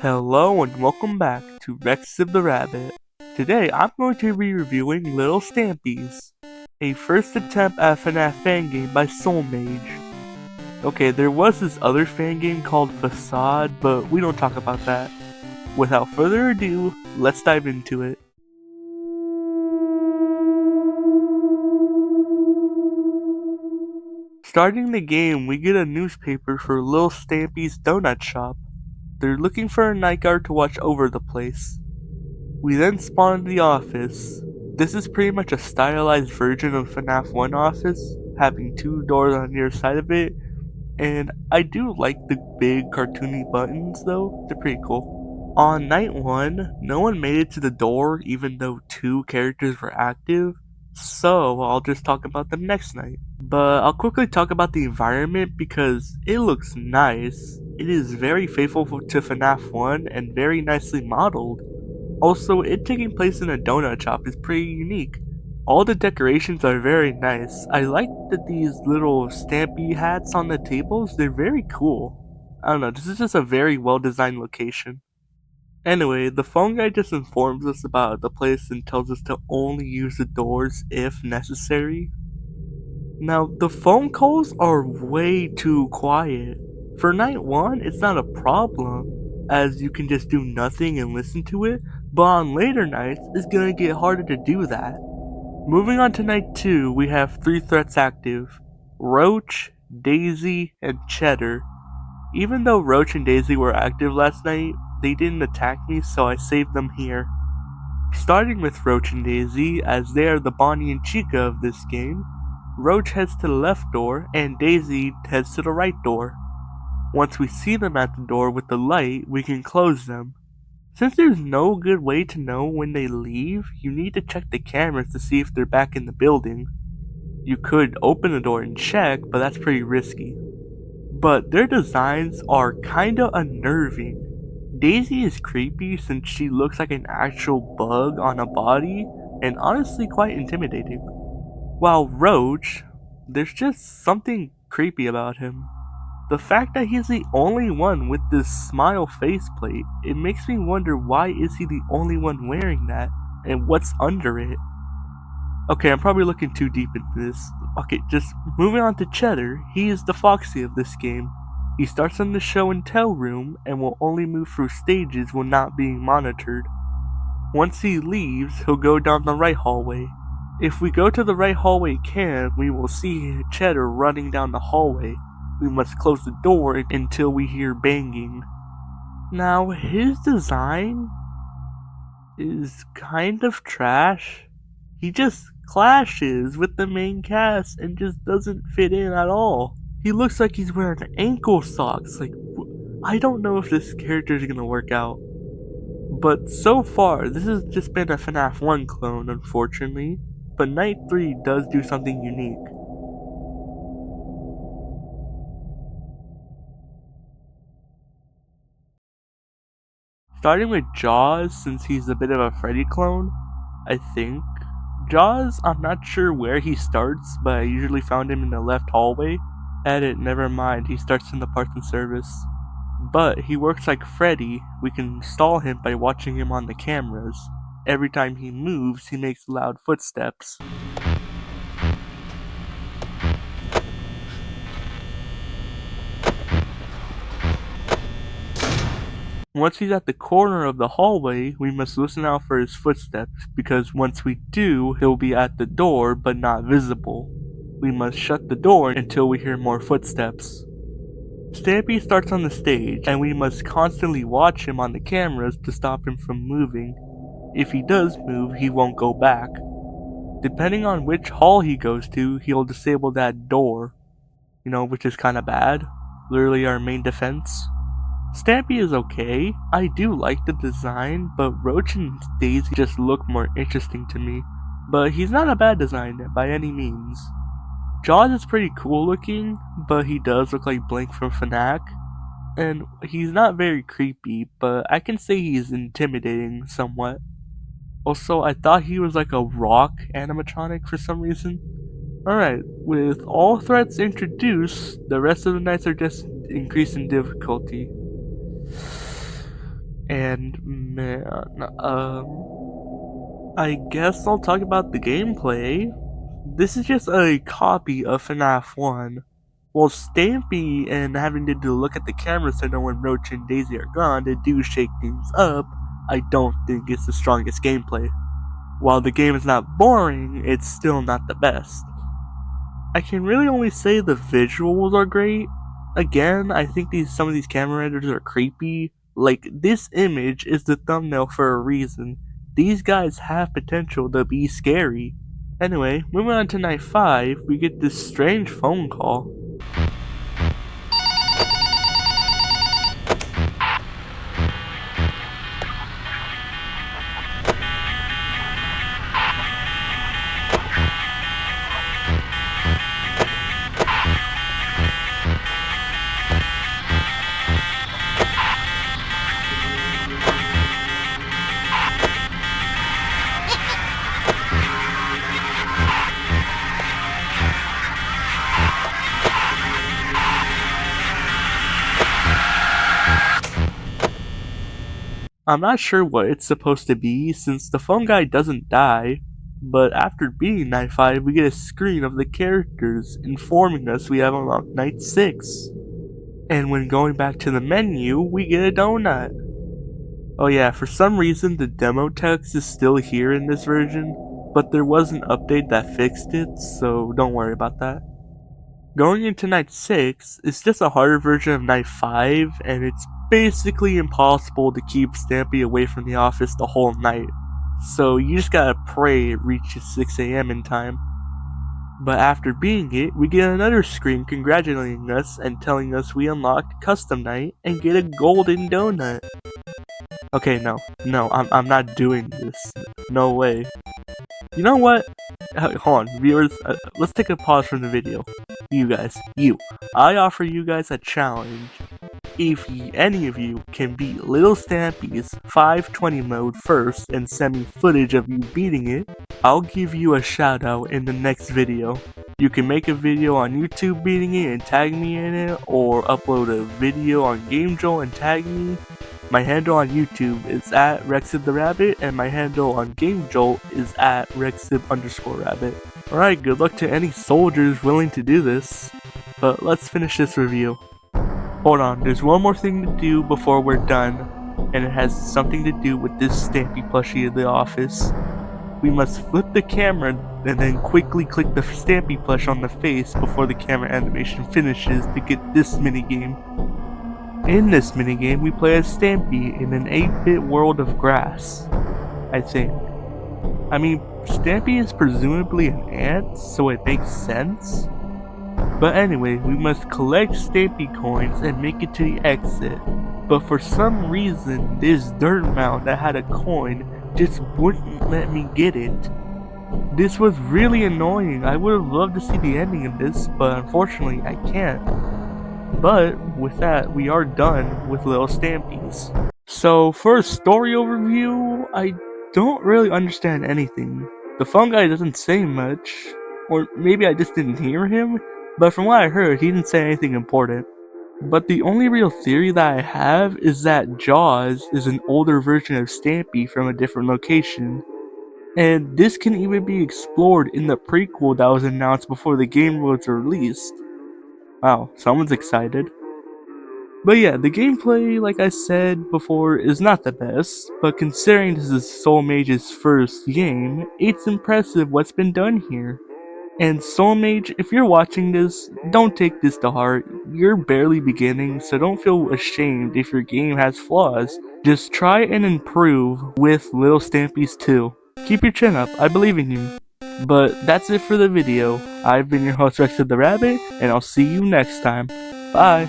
Hello and welcome back to Rex the Rabbit. Today I'm going to be reviewing Little Stampies, a first attempt at FNAF Fangame by Soul Mage. Okay, there was this other fangame called Facade, but we don't talk about that. Without further ado, let's dive into it. Starting the game, we get a newspaper for Little Stampy's Donut Shop. They're looking for a night guard to watch over the place. We then spawn in the office. This is pretty much a stylized version of FNAF 1 office, having two doors on either side of it, and I do like the big cartoony buttons though, they're pretty cool. On night 1, no one made it to the door even though two characters were active, so I'll just talk about them next night. But I'll quickly talk about the environment because it looks nice. It is very faithful to FNAF 1 and very nicely modeled. Also, it taking place in a donut shop is pretty unique. All the decorations are very nice. I like that these little stampy hats on the tables, they're very cool. I don't know, this is just a very well designed location. Anyway, the phone guy just informs us about the place and tells us to only use the doors if necessary. Now, the phone calls are way too quiet. For night 1, it's not a problem, as you can just do nothing and listen to it, but on later nights, it's gonna get harder to do that. Moving on to night 2, we have 3 threats active: Roach, Daisy, and Cheddar. Even though Roach and Daisy were active last night, they didn't attack me, so I saved them here. Starting with Roach and Daisy, as they are the Bonnie and Chica of this game, Roach heads to the left door, and Daisy heads to the right door. Once we see them at the door with the light, we can close them. Since there's no good way to know when they leave, you need to check the cameras to see if they're back in the building. You could open the door and check, but that's pretty risky. But their designs are kinda unnerving. Daisy is creepy since she looks like an actual bug on a body, and honestly quite intimidating. While Roach, there's just something creepy about him. The fact that he's the only one with this smile faceplate, it makes me wonder why is he the only one wearing that, and what's under it? Okay, I'm probably looking too deep into this. Okay, just moving on to Cheddar, he is the Foxy of this game. He starts in the show and tell room, and will only move through stages when not being monitored. Once he leaves, he'll go down the right hallway. If we go to the right hallway cam, we will see Cheddar running down the hallway. We must close the door until we hear banging. Now, his design is kind of trash. He just clashes with the main cast and just doesn't fit in at all. He looks like he's wearing ankle socks. I don't know if this character is gonna work out. But so far, this has just been a FNAF 1 clone, unfortunately. But Night 3 does do something unique. Starting with Jaws, since he's a bit of a Freddy clone, I think. Jaws, I'm not sure where he starts, but I usually found him in the left hallway. Edit, never mind, he starts in the parts and service. But he works like Freddy. We can stall him by watching him on the cameras. Every time he moves, he makes loud footsteps. Once he's at the corner of the hallway, we must listen out for his footsteps, because once we do, he'll be at the door but not visible. We must shut the door until we hear more footsteps. Stampy starts on the stage, and we must constantly watch him on the cameras to stop him from moving. If he does move, he won't go back. Depending on which hall he goes to, he'll disable that door. Which is kinda bad. Literally our main defense. Stampy is okay. I do like the design, but Roach and Daisy just look more interesting to me. But he's not a bad design by any means. Jaws is pretty cool looking, but he does look like Blank from FNAF. And he's not very creepy, but I can say he's intimidating somewhat. Also, I thought he was like a rock animatronic for some reason. Alright, with all threats introduced, the rest of the nights are just increasing difficulty. And man, I guess I'll talk about the gameplay. This is just a copy of FNAF 1. While Stampy and having to look at the camera so no when Roach and Daisy are gone to do shake things up, I don't think it's the strongest gameplay. While the game is not boring, it's still not the best. I can really only say the visuals are great. Again, I think some of these camera renders are creepy. Like, this image is the thumbnail for a reason. These guys have potential to be scary. Anyway, moving on to night 5, we get this strange phone call. I'm not sure what it's supposed to be since the phone guy doesn't die, but after beating night 5 we get a screen of the characters informing us we have unlocked night 6. And when going back to the menu, we get a donut. Oh yeah, for some reason the demo text is still here in this version, but there was an update that fixed it, so don't worry about that. Going into night 6 is just a harder version of night 5, and it's basically impossible to keep Stampy away from the office the whole night. So you just gotta pray it reaches 6 AM in time. But after beating it, we get another screen congratulating us and telling us we unlocked Custom Night and get a golden donut. Okay, no, I'm not doing this. No way. You know what? Hold on, viewers, let's take a pause from the video. I offer you guys a challenge. If any of you can beat Little Stampy's 520 mode first and send me footage of you beating it, I'll give you a shout out in the next video. You can make a video on YouTube beating it and tag me in it, or upload a video on GameJolt and tag me. My handle on YouTube is at RexibTheRabbit, and my handle on GameJolt is at Rexib_Rabbit. Alright, good luck to any soldiers willing to do this. But let's finish this review. Hold on, there's one more thing to do before we're done, and it has something to do with this Stampy plushie in the office. We must flip the camera and then quickly click the Stampy plush on the face before the camera animation finishes to get this minigame. In this minigame, we play as Stampy in an 8-bit world of grass, I think. I mean, Stampy is presumably an ant, so it makes sense. But anyway, we must collect Stampy coins and make it to the exit. But for some reason, this dirt mound that had a coin just wouldn't let me get it. This was really annoying. I would have loved to see the ending of this, but unfortunately I can't. But with that, we are done with Little Stampies. So for a story overview, I don't really understand anything. The phone guy doesn't say much, or maybe I just didn't hear him, but from what I heard, he didn't say anything important. But the only real theory that I have is that Jaws is an older version of Stampy from a different location. And this can even be explored in the prequel that was announced before the game was released. Wow, someone's excited. But yeah, the gameplay, like I said before, is not the best, but considering this is Soul Mage's first game, it's impressive what's been done here. And Soul Mage, if you're watching this, don't take this to heart. You're barely beginning, so don't feel ashamed if your game has flaws. Just try and improve with Little Stampies 2. Keep your chin up, I believe in you. But that's it for the video. I've been your host RexibTheRabbit, and I'll see you next time. Bye!